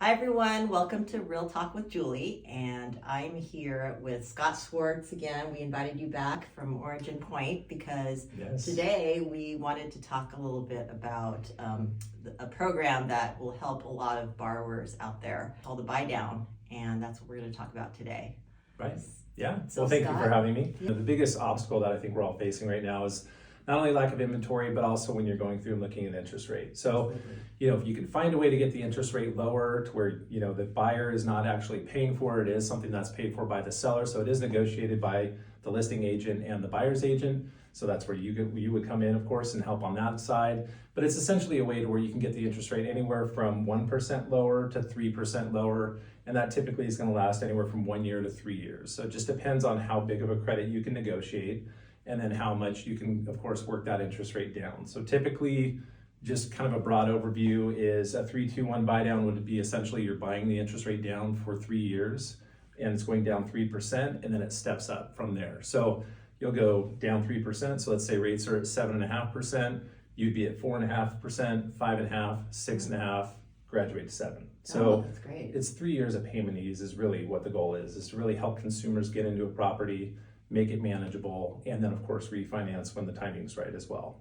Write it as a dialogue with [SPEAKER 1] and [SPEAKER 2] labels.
[SPEAKER 1] Hi everyone, welcome to Real Talk with Julie, and I'm here with Scott Schwartz again. We invited you back from Origin Point because
[SPEAKER 2] Yes.
[SPEAKER 1] today we wanted to talk a little bit about a program that will help a lot of borrowers out there called the Buydown, and that's what we're going to talk about today.
[SPEAKER 2] Right. Yeah.
[SPEAKER 1] So
[SPEAKER 2] Well, thank you
[SPEAKER 1] Scott?
[SPEAKER 2] for having me. The biggest obstacle that I think we're all facing right now is not only lack of inventory, but also when you're going through and looking at interest rate. So, if you can find a way to get the interest rate lower to where, the buyer is not actually paying for it, it is something that's paid for by the seller. So it is negotiated by the listing agent and the buyer's agent. So that's where you would come in, of course, and help on that side. But it's essentially a way to where you can get the interest rate anywhere from 1% lower to 3% lower. And that typically is going to last anywhere from 1 year to 3 years. So it just depends on how big of a credit you can negotiate and then how much you can, of course, work that interest rate down. So typically, just kind of a broad overview is a 3-2-1 buy down would be essentially you're buying the interest rate down for 3 years and it's going down 3% and then it steps up from there. So you'll go down 3%. So let's say rates are at 7.5%, you'd be at 4.5%, 5.5%, 6.5%, graduate to 7%. So
[SPEAKER 1] that's great.
[SPEAKER 2] It's 3 years of payment ease is really what the goal is to really help consumers get into a property, make it manageable, and then of course refinance when the timing's right as well.